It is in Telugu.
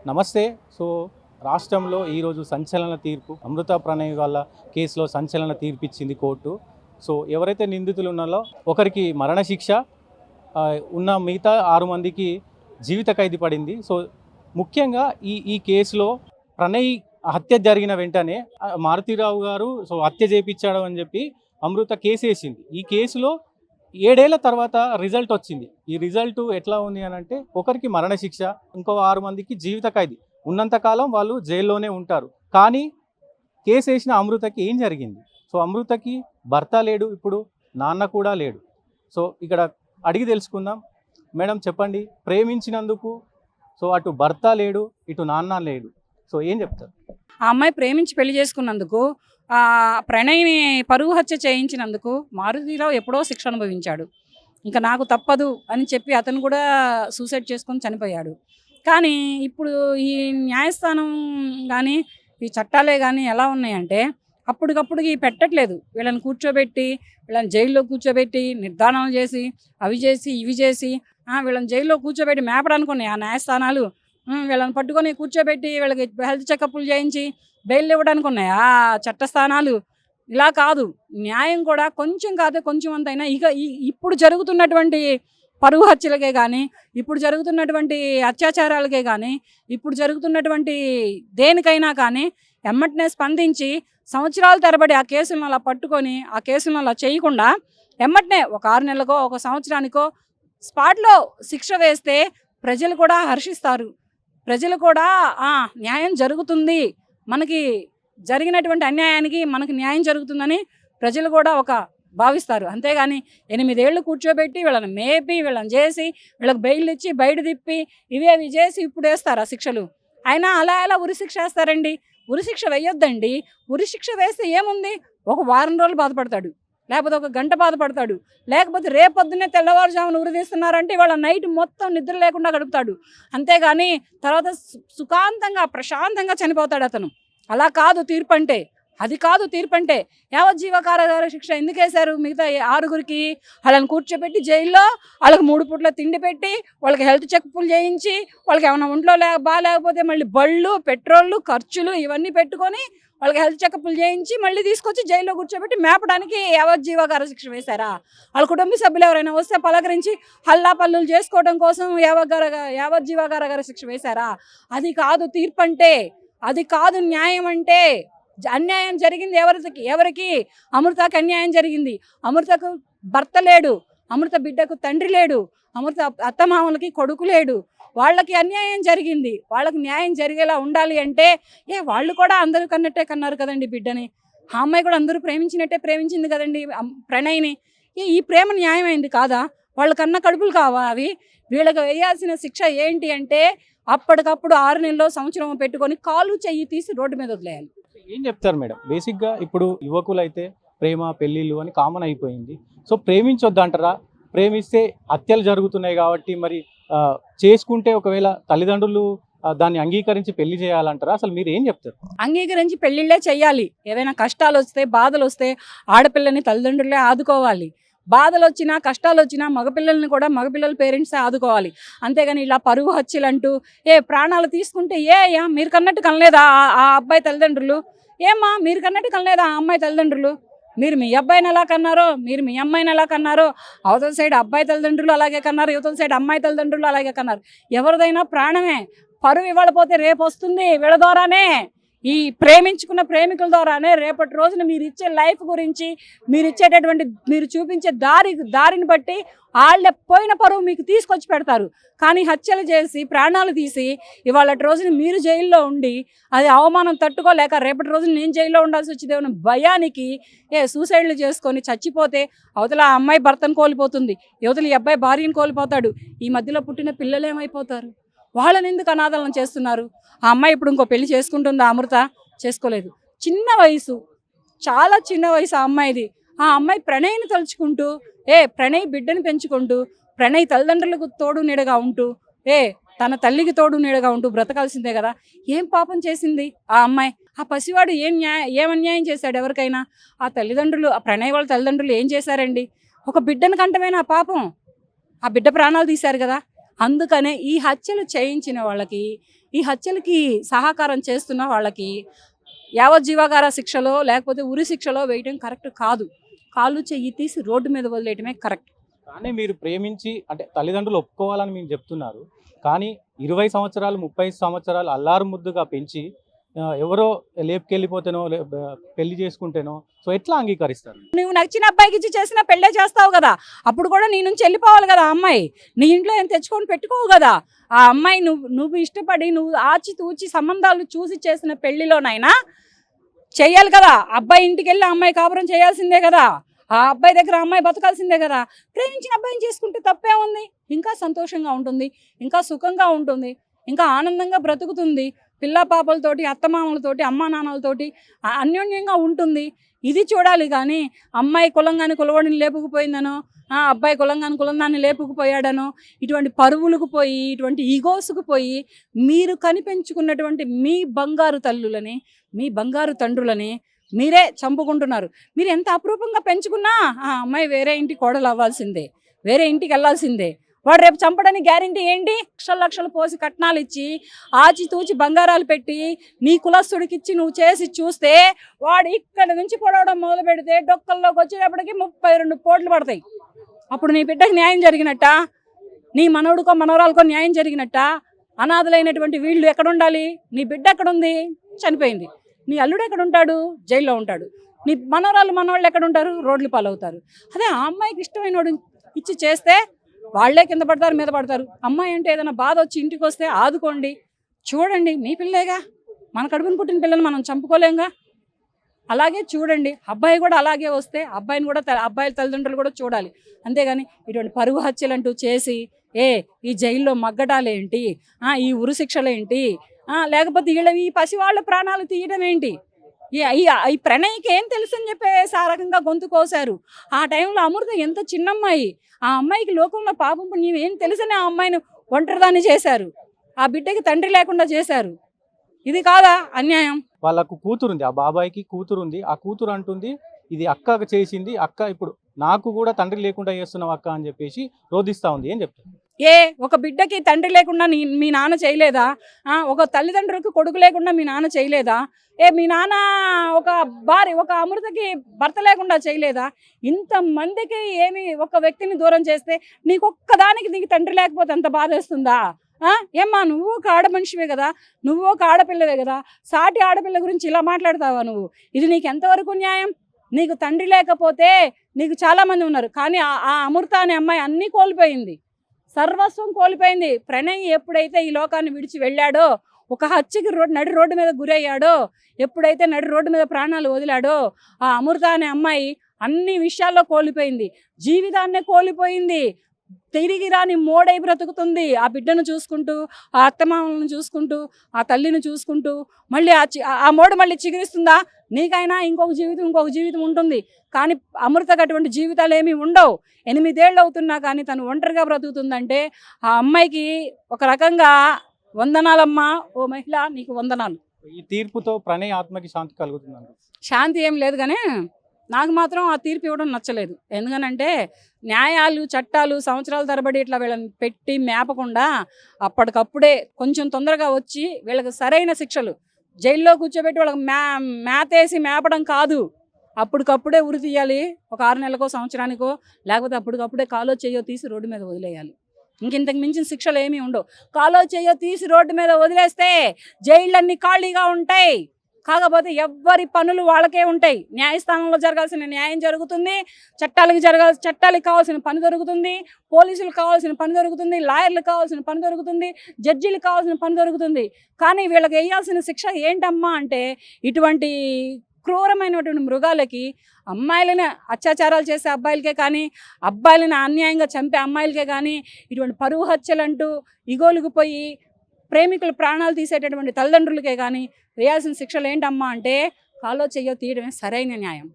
నమస్తే. సో రాష్ట్రంలో ఈరోజు సంచలన తీర్పు అమృత ప్రణయ్ వాళ్ళ కేసులో సంచలన తీర్పు ఇచ్చింది కోర్టు. సో ఎవరైతే నిందితులు ఉన్నారో ఒకరికి మరణశిక్ష, ఉన్న మిగతా 6 మందికి జీవిత ఖైదు పడింది. సో ముఖ్యంగా ఈ కేసులో ప్రణయ్ హత్య జరిగిన వెంటనే మారుతీరావు గారు హత్య చేయించాడు అని చెప్పి అమృత కేసు వేసింది. ఈ కేసులో 7 ఏళ్ల తర్వాత రిజల్ట్ వచ్చింది. ఈ రిజల్ట్ ఎట్లా ఉంది అని అంటే ఒకరికి మరణశిక్ష, ఇంకో 6 మందికి జీవిత ఖైదు. ఉన్నంతకాలం వాళ్ళు జైల్లోనే ఉంటారు. కానీ కేసు వేసిన అమృతకి ఏం జరిగింది? సో అమృతకి భర్త లేడు, ఇప్పుడు నాన్న కూడా లేడు. సో ఇక్కడ అడిగి తెలుసుకుందాం. మేడం చెప్పండి, ప్రేమించినందుకు అటు భర్త లేడు, ఇటు నాన్న లేడు, సో ఏం చెప్తారు? ఆ అమ్మాయి ప్రేమించి పెళ్లి చేసుకున్నందుకు, ప్రణయ్ని పరువు హత్య చేయించినందుకు మారుతీరావు ఎప్పుడో శిక్ష అనుభవించాడు. ఇంకా నాకు తప్పదు అని చెప్పి అతను కూడా సూసైడ్ చేసుకొని చనిపోయాడు. కానీ ఇప్పుడు ఈ న్యాయస్థానం కానీ ఈ చట్టాలే కానీ ఎలా ఉన్నాయంటే అప్పటికప్పుడుకి పెట్టట్లేదు. వీళ్ళని కూర్చోబెట్టి, వీళ్ళని జైల్లో కూర్చోబెట్టి నిర్ధారణలు చేసి, అవి చేసి ఇవి చేసి, వీళ్ళని జైల్లో కూర్చోబెట్టి మేపడానికి ఉన్నాయి ఆ న్యాయస్థానాలు. వీళ్ళని పట్టుకొని కూర్చోబెట్టి వీళ్ళకి హెల్త్ చెకప్లు చేయించి బెయిల్ ఇవ్వడానికి ఉన్నాయి ఆ చట్టస్థానాలు. ఇలా కాదు, న్యాయం కూడా కొంచెం కాదు కొంచెం అంతైనా ఇప్పుడు జరుగుతున్నటువంటి పరువు హత్యలకే కానీ, ఇప్పుడు జరుగుతున్నటువంటి అత్యాచారాలకే కానీ, ఇప్పుడు జరుగుతున్నటువంటి దేనికైనా కానీ ఎమ్మటనే స్పందించి సంవత్సరాల తరబడి ఆ కేసులను అలా పట్టుకొని ఆ కేసులను అలా చేయకుండా ఎమ్మటనే ఒక 6 నెలలకో ఒక సంవత్సరానికో స్పాట్లో శిక్ష వేస్తే ప్రజలు కూడా హర్షిస్తారు. ప్రజలు కూడా న్యాయం జరుగుతుంది, మనకి జరిగినటువంటి అన్యాయానికి మనకి న్యాయం జరుగుతుందని ప్రజలు కూడా భావిస్తారు. అంతేగాని 8 ఏళ్ళు కూర్చోబెట్టి వీళ్ళని మేపి వీళ్ళని చేసి వీళ్ళకి బెయిల్ ఇచ్చి బయట తిప్పి ఇవి చేసి ఇప్పుడు వేస్తారు ఆ శిక్షలు. అయినా అలా ఎలా ఉరిశిక్ష వేస్తారండి? ఉరిశిక్ష వేయొద్దండి. ఉరిశిక్ష వేస్తే ఏముంది? ఒక వారం రోజులు బాధపడతాడు, లేకపోతే ఒక గంట బాధపడతాడు, లేకపోతే రేపొద్దునే తెల్లవారుజామున ఉరి తీస్తున్నారంటే వాళ్ళ నైట్ మొత్తం నిద్ర లేకుండా గడుపుతాడు. అంతేగాని తర్వాత సుఖాంతంగా ప్రశాంతంగా చనిపోతాడు అతను. అలా కాదు తీర్పు అంటే, అది కాదు తీర్పు అంటే. యావజ్జీవ కారాగార శిక్ష ఎందుకు వేశారు? మిగతా 6గురికి వాళ్ళని కూర్చోబెట్టి జైల్లో వాళ్ళకి 3 పూట్ల తిండి పెట్టి వాళ్ళకి హెల్త్ చెకప్లు చేయించి వాళ్ళకి ఏమైనా ఒంట్లో బాగాలేకపోతే మళ్ళీ బళ్ళు పెట్రోళ్ళు ఖర్చులు ఇవన్నీ పెట్టుకొని వాళ్ళకి హెల్త్ చెకప్లు చేయించి మళ్ళీ తీసుకొచ్చి జైల్లో కూర్చోబెట్టి మేపడానికి యావజ్జీవ కారాగార శిక్ష వేశారా? వాళ్ళ కుటుంబ సభ్యులు ఎవరైనా వస్తే పలకరించి హల్లా పల్లులు చేసుకోవడం కోసం యావజ్జీవ కారాగార శిక్ష వేశారా? అది కాదు తీర్పు అంటే, అది కాదు న్యాయం అంటే. అన్యాయం జరిగింది ఎవరికి? అమృతకు అన్యాయం జరిగింది. అమృతకు భర్త లేడు, అమృత బిడ్డకు తండ్రి లేడు, అమృత అత్తమామలకి కొడుకు లేడు. వాళ్ళకి అన్యాయం జరిగింది. వాళ్ళకి న్యాయం జరిగేలా ఉండాలి అంటే వాళ్ళు కూడా అందరూ కన్నట్టే కన్నారు కదండి బిడ్డని. ఆ అమ్మాయి కూడా అందరూ ప్రేమించినట్టే ప్రేమించింది కదండి ప్రణయ్ని. ఈ ప్రేమ న్యాయమైంది కాదా? వాళ్ళ కన్న కడుపులు కావా అవి? వీళ్ళకి వేయాల్సిన శిక్ష ఏంటి అంటే అప్పటికప్పుడు 6 నెలల్లో సంవత్సరం పెట్టుకొని కాలు చెయ్యి తీసి రోడ్డు మీద వదిలేయాలి. ఏం చెప్తారు మేడం? బేసిక్గా ఇప్పుడు యువకులు అయితే ప్రేమ పెళ్ళిళ్ళు అని కామన్ అయిపోయింది. సో ప్రేమించొద్దంటారా? ప్రేమిస్తే హత్యలు జరుగుతున్నాయి కాబట్టి మరి చేసుకుంటే ఒకవేళ తల్లిదండ్రులు దాన్ని అంగీకరించి పెళ్లి చేయాలంటారా? అసలు మీరు ఏం చెప్తారు? అంగీకరించి పెళ్ళిళ్ళే చెయ్యాలి. ఏదైనా కష్టాలు వస్తే బాధలు వస్తే ఆడపిల్లని తల్లిదండ్రులే ఆదుకోవాలి. బాధలు వచ్చినా కష్టాలు వచ్చినా మగపిల్లల్ని కూడా మగపిల్లల పేరెంట్సే ఆదుకోవాలి. అంతేగాని ఇలా పరువు హత్యలంటూ ప్రాణాలు తీసుకుంటే మీరు కన్నట్టు కనలేదా ఆ అబ్బాయి తల్లిదండ్రులు? ఏమ్మా మీరు కన్నట్టు కనలేదా ఆ అమ్మాయి తల్లిదండ్రులు? మీరు మీ అబ్బాయిని ఎలా కన్నారో, మీరు మీ అమ్మాయిని ఎలా కన్నారో, అవతల సైడ్ అబ్బాయి తల్లిదండ్రులు అలాగే కన్నారు, యువతల సైడ్ అమ్మాయి తల్లిదండ్రులు అలాగే కన్నారు. ఎవరిదైనా ప్రాణమే. పరువు ఇవ్వకపోతే రేపు వస్తుంది వీళ్ళ ద్వారానే, ఈ ప్రేమించుకున్న ప్రేమికుల ద్వారానే. రేపటి రోజున మీరు ఇచ్చే లైఫ్ గురించి, మీరు చూపించే దారిని బట్టి వాళ్ళ పోయిన పరువు మీకు తీసుకొచ్చి పెడతారు. కానీ హత్యలు చేసి ప్రాణాలు తీసి ఇవాళ రోజున మీరు జైల్లో ఉండి అది అవమానం తట్టుకోలేక రేపటి రోజున నేను జైల్లో ఉండాల్సి వచ్చేదేమో భయానికి సూసైడ్లు చేసుకొని చచ్చిపోతే అవతల ఆ అమ్మాయి భర్తను కోల్పోతుంది, యువతల ఈ అబ్బాయి భార్యను కోల్పోతాడు. ఈ మధ్యలో పుట్టిన పిల్లలు ఏమైపోతారు? వాళ్ళని ఎందుకు అనాథలను చేస్తున్నారు? ఆ అమ్మాయి ఇప్పుడు ఇంకో పెళ్లి చేసుకుంటుందా? అమృత చేసుకోలేదు. చిన్న వయసు, చాలా చిన్న వయసు ఆ అమ్మాయిది. ఆ అమ్మాయి ప్రణయ్ని తలుచుకుంటూ ప్రణయ్ బిడ్డని పెంచుకుంటూ ప్రణయ్ తల్లిదండ్రులకు తోడు నీడగా ఉంటూ తన తల్లికి తోడు నీడగా ఉంటూ బ్రతకాల్సిందే కదా. ఏం పాపం చేసింది ఆ అమ్మాయి? ఆ పసివాడు ఏం అన్యాయం చేశాడు ఎవరికైనా? ఆ తల్లిదండ్రులు, ఆ ప్రణయ్ వాళ్ళ తల్లిదండ్రులు ఏం చేశారండి? ఒక బిడ్డను కంటమేనా పాపం? ఆ బిడ్డ ప్రాణాలు తీశారు కదా. అందుకనే ఈ హత్యలు చేయించిన వాళ్ళకి ఈ హత్యలకి సహకారం చేస్తున్న వాళ్ళకి యావజ్జీవాగార శిక్షలో లేకపోతే ఉరి శిక్షలో వేయడం కరెక్ట్ కాదు. కాళ్ళు చెయ్యి తీసి రోడ్డు మీద వదిలేయటమే కరెక్ట్. కానీ మీరు ప్రేమించి అంటే తల్లిదండ్రులు ఒప్పుకోవాలని మీరు చెప్తున్నారు. కానీ 20 సంవత్సరాలు 30 సంవత్సరాలు అల్లారు ముద్దుగా పెంచి ఎవరో లేపుకెళ్ళిపోతేనో పెళ్లి చేసుకుంటేనో సో ఎట్లా అంగీకరిస్తారు? నువ్వు నచ్చిన అబ్బాయికి ఇచ్చి చేసిన పెళ్ళే చేస్తావు కదా, అప్పుడు కూడా నీ నుంచి వెళ్ళిపోవాలి కదా. అమ్మాయి నీ ఇంట్లో ఏం తెచ్చుకొని పెట్టుకోవు కదా. ఆ అమ్మాయి నువ్వు ఇష్టపడి నువ్వు ఆచి తూచి సంబంధాలు చూసి చేసిన పెళ్లిలోనైనా చెయ్యాలి కదా. అబ్బాయి ఇంటికి వెళ్ళి అమ్మాయి కాపురం చేయాల్సిందే కదా. ఆ అబ్బాయి దగ్గర అమ్మాయి బతకాల్సిందే కదా. ప్రేమించిన అబ్బాయిని చేసుకుంటే తప్పే ఉంది. ఇంకా సంతోషంగా ఉంటుంది, ఇంకా సుఖంగా ఉంటుంది, ఇంకా ఆనందంగా బ్రతుకుతుంది. పిల్ల పాపలతోటి, అత్తమామలతోటి, అమ్మా నాన్నలతోటి అన్యోన్యంగా ఉంటుంది. ఇది చూడాలి. కానీ అమ్మాయి కులంగాని కులవాడిని లేపుకుపోయిందనో, అబ్బాయి కులంగాని కులందాన్ని లేపుకుపోయాడనో, ఇటువంటి పరువులకు పోయి, ఇటువంటి ఈగోసుకు పోయి మీరు కనిపెంచుకున్నటువంటి మీ బంగారు తల్లులని, మీ బంగారు తండ్రులని మీరే చంపుకుంటున్నారు. మీరు ఎంత అపురూపంగా పెంచుకున్నా ఆ అమ్మాయి వేరే ఇంటి కోడలు అవ్వాల్సిందే, వేరే ఇంటికి వెళ్ళాల్సిందే. వాడు రేపు చంపడానికి గ్యారంటీ ఏంటి? లక్షలు లక్షలు పోసి కట్నాలు ఇచ్చి ఆచితూచి బంగారాలు పెట్టి నీ కులస్తుడికిచ్చి నువ్వు చేసి చూస్తే వాడు ఇక్కడ నుంచి పొడవడం మొదలు పెడితే డొక్కల్లోకి వచ్చేటప్పటికి 32 పోట్లు పడతాయి. అప్పుడు నీ బిడ్డకు న్యాయం జరిగినట్ట, నీ మనవడికో మనవరాలకో న్యాయం జరిగినట్ట. అనాథలైనటువంటి వీళ్ళు ఎక్కడుండాలి? నీ బిడ్డ ఎక్కడుంది? చనిపోయింది. నీ అల్లుడు ఎక్కడుంటాడు? జైల్లో ఉంటాడు. నీ మనవరాలు మనవాళ్ళు ఎక్కడుంటారు? రోడ్లు పాలవుతారు. అదే ఆ అమ్మాయికి ఇష్టమైనోడు ఇచ్చి చేస్తే వాళ్లే కింద పడతారు, మీద పడతారు. అమ్మాయి అంటే ఏదైనా బాధ వచ్చి ఇంటికి వస్తే ఆదుకోండి, చూడండి. మీ పిల్లేగా, మన కడుపుని పుట్టిన పిల్లని మనం చంపుకోలేంగా. అలాగే చూడండి. అబ్బాయి కూడా అలాగే వస్తే అబ్బాయిని కూడా అబ్బాయిల తల్లిదండ్రులు కూడా చూడాలి. అంతేగాని ఇటువంటి పరువు హత్యలు అంటూ చేసి ఈ జైల్లో మగ్గటాలేంటి, ఈ ఉరి శిక్షలేంటి, లేకపోతే ఈ పసివాళ్ళ ప్రాణాలు తీయడం ఏంటి? ఈ ప్రణయ్కి ఏం తెలుసు అని చెప్పేసి ఆ రకంగా గొంతు కోసారు. ఆ టైంలో అమృత ఎంత చిన్నమ్మాయి, ఆ అమ్మాయికి లోకంలో పాపం పుణ్యం ఏం తెలుసని ఆ అమ్మాయిని ఒంటరిదాన్ని చేశారు. ఆ బిడ్డకి తండ్రి లేకుండా చేశారు. ఇది కాదా అన్యాయం? వాళ్ళకు కూతురుంది, ఆ బాబాయికి కూతురుంది. ఆ కూతురు అంటుంది ఇది అక్క చేసింది, అక్క ఇప్పుడు నాకు కూడా తండ్రి లేకుండా చేస్తున్నావు అక్క అని చెప్పేసి రోధిస్తా ఉంది. ఏం చెప్తారు? ఒక బిడ్డకి తండ్రి లేకుండా మీ నాన్న చేయలేదా? ఒక తల్లిదండ్రులకు కొడుకు లేకుండా మీ నాన్న చేయలేదా? మీ నాన్న ఒక అమృతకి భర్త లేకుండా చేయలేదా? ఇంతమందికి ఒక వ్యక్తిని దూరం చేస్తే నీకు తండ్రి లేకపోతే ఎంత బాధేస్తుందా? ఏమ్మా, నువ్వు ఒక ఆడ మనిషివే కదా, నువ్వు ఒక ఆడపిల్లవే కదా, సాటి ఆడపిల్ల గురించి ఇలా మాట్లాడతావా నువ్వు? ఇది నీకు ఎంతవరకు న్యాయం? నీకు తండ్రి లేకపోతే నీకు చాలామంది ఉన్నారు, కానీ ఆ అమృత అనే అమ్మాయి అన్నీ కోల్పోయింది, సర్వస్వం కోల్పోయింది. ప్రణయ్ ఎప్పుడైతే ఈ లోకాన్ని విడిచి వెళ్ళాడో, ఒక హత్యకి నడి రోడ్డు మీద గురయ్యాడో, ఎప్పుడైతే నడి రోడ్డు మీద ప్రాణాలు వదిలాడో, ఆ అమృత అనే అమ్మాయి అన్ని విషయాల్లో కోల్పోయింది, జీవితాన్నే కోల్పోయింది. తిరిగి రాని మోడై బ్రతుకుతుంది. ఆ బిడ్డను చూసుకుంటూ, ఆ అత్తమామలను చూసుకుంటూ, ఆ తల్లిని చూసుకుంటూ, మళ్ళీ ఆ మోడ మళ్ళీ చిగురిస్తుందా? నీకైనా ఇంకొక జీవితం ఉంటుంది. కానీ అమృతకు అటువంటి జీవితాలు ఏమీ ఉండవు. 8 ఏళ్ళు అవుతున్నా కానీ తను ఒంటరిగా బ్రతుకుతుందంటే ఆ అమ్మాయికి ఒక రకంగా వందనాలమ్మా, ఓ మహిళ నీకు వందనాలు. ఈ తీర్పుతో ప్రణయ్ ఆత్మకి శాంతి కలుగుతుందండి? శాంతి ఏం లేదు, కానీ నాకు మాత్రం ఆ తీర్పు ఇవ్వడం నచ్చలేదు. ఎందుకనంటే న్యాయాలు చట్టాలు సంవత్సరాల తరబడి ఇట్లా వీళ్ళని పెట్టి మేపకుండా అప్పటికప్పుడే కొంచెం తొందరగా వచ్చి వీళ్ళకి సరైన శిక్షలు జైల్లో కూర్చోబెట్టి వాళ్ళకి మేతేసి మేపడం కాదు, అప్పటికప్పుడే ఉరి తీయాలి. ఒక 6 నెలలకో సంవత్సరానికో, లేకపోతే అప్పటికప్పుడే కాలో చేయో తీసి రోడ్డు మీద వదిలేయాలి. ఇంతకు మించిన శిక్షలు ఏమీ ఉండవు. కాలో చేయో తీసి రోడ్డు మీద వదిలేస్తే జైళ్ళన్నీ ఖాళీగా ఉంటాయి. కాకపోతే ఎవరి పనులు వాళ్ళకే ఉంటాయి. న్యాయస్థానంలో జరగాల్సిన న్యాయం జరుగుతుంది, చట్టాలకు కావాల్సిన పని దొరుకుతుంది, పోలీసులకు కావాల్సిన పని దొరుకుతుంది, లాయర్లకు కావాల్సిన పని దొరుకుతుంది, జడ్జీలకు కావాల్సిన పని దొరుకుతుంది. కానీ వీళ్ళకి వేయాల్సిన శిక్ష ఏంటమ్మా అంటే, ఇటువంటి క్రూరమైనటువంటి మృగాలకి, అమ్మాయిలని అత్యాచారాలు చేసే అబ్బాయిలకే కానీ, అబ్బాయిలని అన్యాయంగా చంపే అమ్మాయిలకే కానీ, ఇటువంటి పరువు హత్యలంటూ ఇగోలుకు పోయి ప్రేమికులు ప్రాణాలు తీసేటటువంటి తల్లిదండ్రులకే కానీ వేయాల్సిన శిక్షలు ఏంటమ్మా అంటే, కాలో చెయ్యో తీయడమే సరైన న్యాయం.